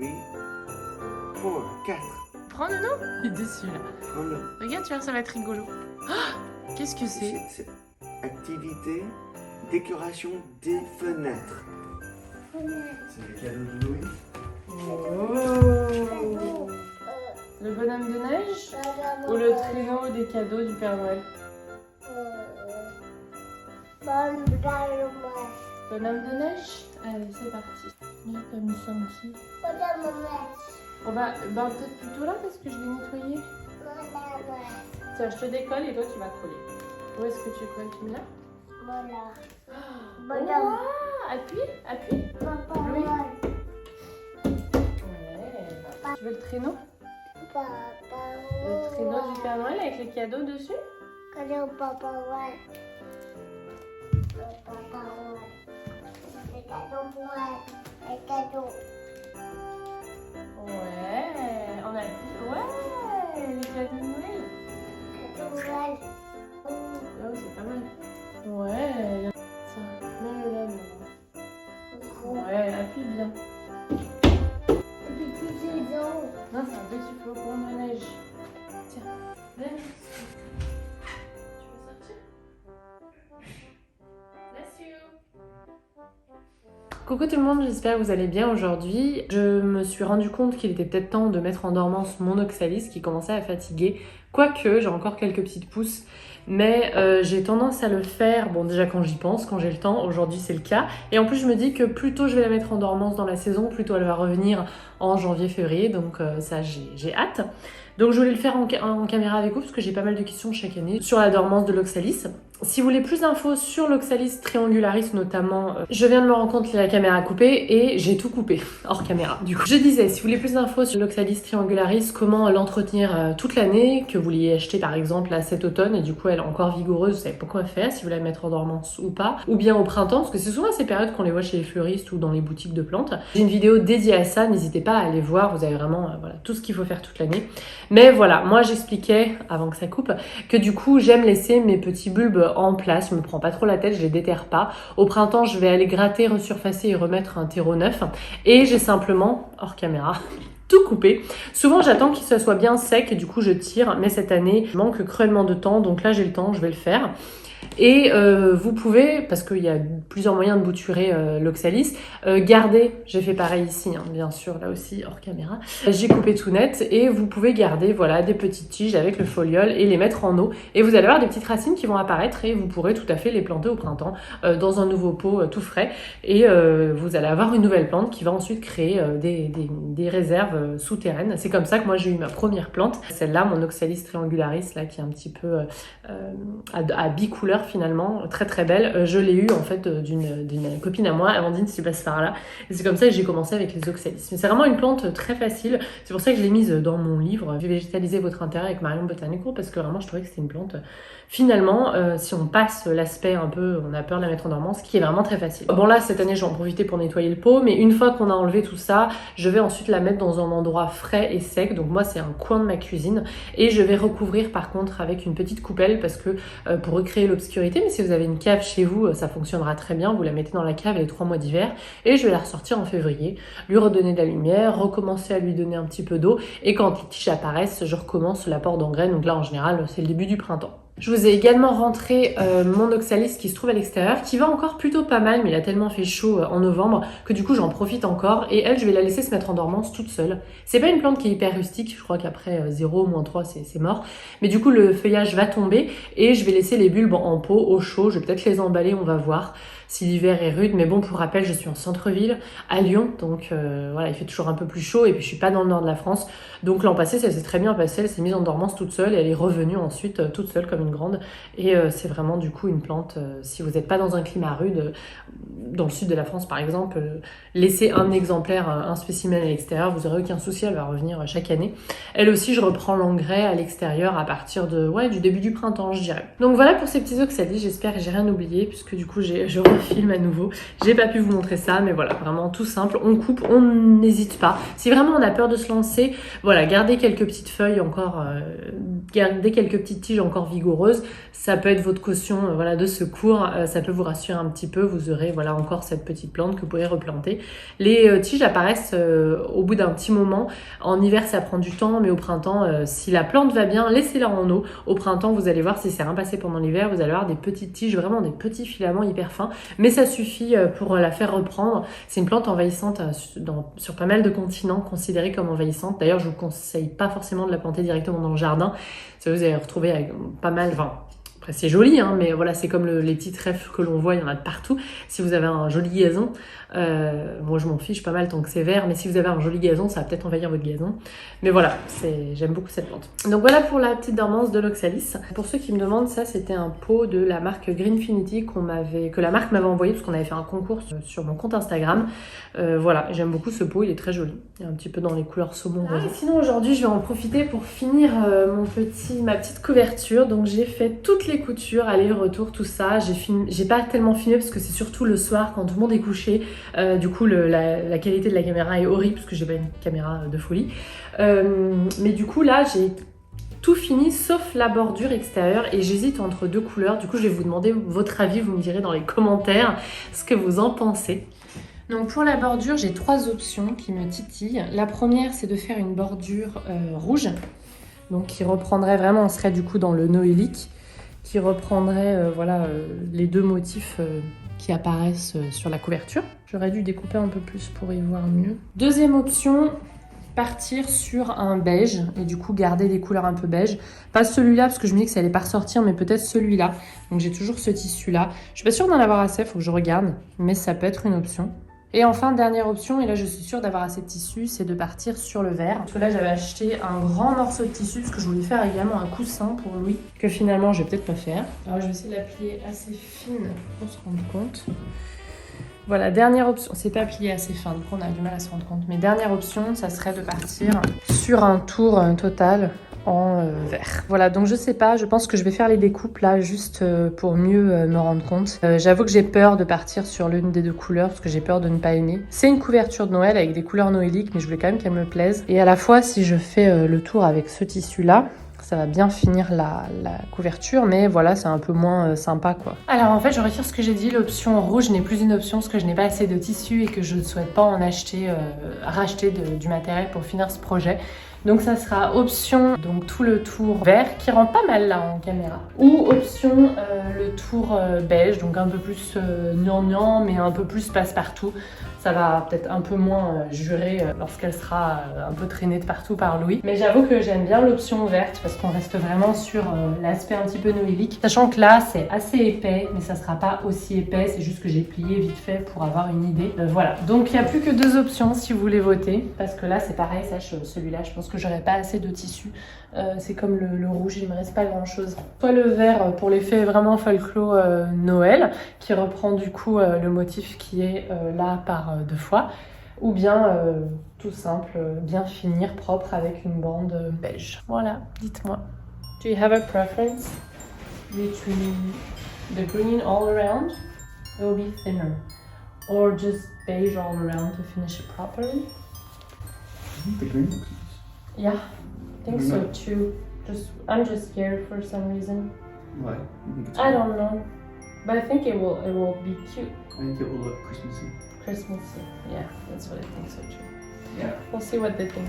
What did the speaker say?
puis prends 4. Prends le nom. Il est dessus là. Prends-le. Regarde, tu vois, ça va être rigolo. Ah, qu'est-ce que c'est? C'est activité, décoration des fenêtres. C'est le cadeau de Louis. Oh. Le bonhomme de neige ou le traîneau des cadeaux du Père Noël? Bonhomme de neige? Allez, c'est parti. Regarde comme il sentit. On va peut-être plutôt là parce que je l'ai nettoyé. Tiens, je te décolle et toi tu vas coller. Où est-ce que tu colles? Tu mets là? Voilà. Oh, appuie. Oui. Ouais. Tu veux le traîneau? Le traîneau du Père Noël avec les cadeaux dessus? Ouais, on a dit, ouais, les cadeaux de Noël. Oh, c'est pas mal. Ouais, tiens, mets-le là. Ouais, appuie bien. Non, c'est un petit flocon de neige. Tiens, viens. Tu veux sortir? Bless you. Coucou tout le monde, j'espère que vous allez bien aujourd'hui. Je me suis rendu compte qu'il était peut-être temps de mettre en dormance mon Oxalis qui commençait à fatiguer. Quoique, j'ai encore quelques petites pousses, mais j'ai tendance à le faire, bon déjà quand j'y pense, quand j'ai le temps, aujourd'hui c'est le cas. Et en plus je me dis que plus tôt je vais la mettre en dormance dans la saison, plus tôt elle va revenir en janvier-février, donc ça j'ai hâte. Donc je voulais le faire en caméra avec vous parce que j'ai pas mal de questions chaque année sur la dormance de l'Oxalis. Si vous voulez plus d'infos sur l'Oxalis triangularis notamment, je viens de me rendre compte qu'il y a la caméra coupée et j'ai tout coupé hors caméra. Du coup, je disais, si vous voulez plus d'infos sur l'Oxalis triangularis, comment l'entretenir toute l'année, que vous l'ayez acheté par exemple là cet automne et du coup elle est encore vigoureuse, vous savez pas quoi faire, si vous la mettre en dormance ou pas, ou bien au printemps, parce que c'est souvent à ces périodes qu'on les voit chez les fleuristes ou dans les boutiques de plantes. J'ai une vidéo dédiée à ça, n'hésitez pas à aller voir, vous avez vraiment voilà, tout ce qu'il faut faire toute l'année. Mais voilà, moi j'expliquais, avant que ça coupe, que du coup j'aime laisser mes petits bulbes en place, je me prends pas trop la tête, je les déterre pas. Au printemps, je vais aller gratter, resurfacer et remettre un terreau neuf. Et j'ai simplement, hors caméra, tout coupé. Souvent, j'attends qu'il soit bien sec et du coup je tire. Mais cette année, il manque cruellement de temps, donc là j'ai le temps, je vais le faire. Et vous pouvez, parce qu'il y a plusieurs moyens de bouturer l'Oxalis, garder, j'ai fait pareil ici, hein, bien sûr, là aussi, hors caméra, j'ai coupé tout net, et vous pouvez garder voilà, des petites tiges avec le foliole et les mettre en eau, et vous allez avoir des petites racines qui vont apparaître, et vous pourrez tout à fait les planter au printemps, dans un nouveau pot tout frais, et vous allez avoir une nouvelle plante qui va ensuite créer des réserves souterraines. C'est comme ça que moi j'ai eu ma première plante, celle-là, mon Oxalis triangularis, là, qui est un petit peu à bicouleur, finalement, très très belle. Je l'ai eu en fait d'une copine à moi, Amandine, si tu passes par là. Et c'est comme ça que j'ai commencé avec les Oxalis. Mais c'est vraiment une plante très facile. C'est pour ça que je l'ai mise dans mon livre Végétaliser votre intérêt avec Marion Botanico, parce que vraiment je trouvais que c'était une plante, finalement, si on passe l'aspect un peu, on a peur de la mettre en dormance, qui est vraiment très facile. Bon là, cette année, j'en profité pour nettoyer le pot, mais une fois qu'on a enlevé tout ça, je vais ensuite la mettre dans un endroit frais et sec. Donc moi, c'est un coin de ma cuisine. Et je vais recouvrir par contre avec une petite coupelle, parce que pour recréer l'obscurité, mais si vous avez une cave chez vous, ça fonctionnera très bien. Vous la mettez dans la cave les 3 mois d'hiver et je vais la ressortir en février, lui redonner de la lumière, recommencer à lui donner un petit peu d'eau et quand les tiges apparaissent, je recommence l'apport d'engrais. Donc là, en général, c'est le début du printemps. Je vous ai également rentré mon Oxalis qui se trouve à l'extérieur, qui va encore plutôt pas mal, mais il a tellement fait chaud en novembre que du coup j'en profite encore. Et elle, je vais la laisser se mettre en dormance toute seule. C'est pas une plante qui est hyper rustique, je crois qu'après 0, -3, c'est mort. Mais du coup le feuillage va tomber et je vais laisser les bulbes en pot, au chaud. Je vais peut-être les emballer, on va voir si l'hiver est rude. Mais bon, pour rappel, je suis en centre-ville, à Lyon, donc voilà, il fait toujours un peu plus chaud et puis je suis pas dans le nord de la France. Donc l'an passé, ça s'est très bien passé, elle s'est mise en dormance toute seule et elle est revenue ensuite toute seule comme une grande. Et c'est vraiment du coup une plante, si vous n'êtes pas dans un climat rude, dans le sud de la France par exemple, laissez un exemplaire, un spécimen à l'extérieur, vous n'aurez aucun souci, elle va revenir chaque année. Elle aussi, je reprends l'engrais à l'extérieur à partir du début du printemps, je dirais. Donc voilà pour ces petits Oxalis, j'espère que j'ai rien oublié, puisque du coup je refilme à nouveau. J'ai pas pu vous montrer ça, mais voilà, vraiment tout simple, on coupe, on n'hésite pas. Si vraiment on a peur de se lancer, voilà, gardez quelques petites feuilles encore, gardez quelques petites tiges encore vigoureuses, douloureuse, ça peut être votre caution voilà, de secours, ça peut vous rassurer un petit peu, vous aurez voilà, encore cette petite plante que vous pourrez replanter. Les tiges apparaissent au bout d'un petit moment. En hiver, ça prend du temps, mais au printemps, si la plante va bien, laissez-la en eau. Au printemps, vous allez voir, si c'est rien passé pendant l'hiver, vous allez avoir des petites tiges, vraiment des petits filaments hyper fins, mais ça suffit pour la faire reprendre. C'est une plante envahissante sur pas mal de continents, considérée comme envahissante. D'ailleurs, je vous conseille pas forcément de la planter directement dans le jardin. Ça, vous allez retrouver avec pas mal... Après, c'est joli, hein, mais voilà, c'est comme les petits trèfles que l'on voit, il y en a de partout. Si vous avez un joli gazon, moi je m'en fiche pas mal tant que c'est vert, mais si vous avez un joli gazon, ça va peut-être envahir votre gazon. Mais voilà, j'aime beaucoup cette plante. Donc voilà pour la petite dormance de l'oxalis. Pour ceux qui me demandent, ça c'était un pot de la marque Greenfinity que la marque m'avait envoyé parce qu'on avait fait un concours sur mon compte Instagram. Voilà, j'aime beaucoup ce pot, il est très joli. Il est un petit peu dans les couleurs saumon rose. Et sinon aujourd'hui, je vais en profiter pour finir ma petite couverture. Donc j'ai fait toutes les coutures, aller-retour, tout ça. J'ai pas tellement filmé parce que c'est surtout le soir quand tout le monde est couché. Du coup, la qualité de la caméra est horrible parce que j'ai pas une caméra de folie. Mais du coup, là, j'ai tout fini sauf la bordure extérieure et j'hésite entre deux couleurs. Du coup, je vais vous demander votre avis. Vous me direz dans les commentaires ce que vous en pensez. Donc pour la bordure, j'ai 3 options qui me titillent. La première, c'est de faire une bordure rouge. Donc qui reprendrait vraiment, on serait du coup dans le noélique, qui reprendrait voilà, les 2 motifs qui apparaissent sur la couverture. J'aurais dû découper un peu plus pour y voir mieux. Deuxième option, partir sur un beige et du coup garder des couleurs un peu beige. Pas celui-là parce que je me dis que ça allait pas ressortir, mais peut-être celui-là. Donc j'ai toujours ce tissu-là. Je suis pas sûre d'en avoir assez, faut que je regarde, mais ça peut être une option. Et enfin, dernière option, et là je suis sûre d'avoir assez de tissu, c'est de partir sur le vert. Parce que là j'avais acheté un grand morceau de tissu parce que je voulais faire également un coussin pour Louis, que finalement je vais peut-être pas faire. Alors je vais essayer de la plier assez fine pour se rendre compte. Voilà, dernière option, c'est pas plié assez fin, donc on a du mal à se rendre compte. Mais dernière option, ça serait de partir sur un tour total en vert. Voilà, donc je sais pas, je pense que je vais faire les découpes là juste pour mieux me rendre compte. J'avoue que j'ai peur de partir sur l'une des 2 couleurs parce que j'ai peur de ne pas aimer. C'est une couverture de Noël avec des couleurs noéliques, mais je voulais quand même qu'elle me plaise. Et à la fois, si je fais le tour avec ce tissu là, ça va bien finir la couverture, mais voilà, c'est un peu moins sympa quoi. Alors en fait, je retire ce que j'ai dit, l'option rouge n'est plus une option parce que je n'ai pas assez de tissu et que je ne souhaite pas en acheter, racheter du matériel pour finir ce projet. Donc ça sera option, donc tout le tour vert qui rend pas mal là en caméra. Ou option le tour beige, donc un peu plus gnangnan mais un peu plus passe-partout. Ça va peut-être un peu moins jurer lorsqu'elle sera un peu traînée de partout par Louis. Mais j'avoue que j'aime bien l'option verte parce qu'on reste vraiment sur l'aspect un petit peu noélique. Sachant que là c'est assez épais, mais ça sera pas aussi épais, c'est juste que j'ai plié vite fait pour avoir une idée. Voilà, donc il n'y a plus que 2 options si vous voulez voter. Parce que là c'est pareil, celui-là je pense que j'aurais pas assez de tissu. C'est comme le rouge, il me reste pas grand chose. Soit le vert pour l'effet vraiment folklore Noël, qui reprend du coup le motif qui est là par 2 fois, ou bien tout simple, bien finir propre avec une bande beige. Voilà, dites-moi. Do you have a preference between the green all around? It will be thinner. Or just beige all around to finish it properly? I think the green looks nice. Yeah, I think so too. I'm just scared for some reason. Why? You think it's I don't know, but I think it will be cute. I think it will look Christmassy. Christmassy. Yeah, that's what I think so too. Yeah. We'll see what they think.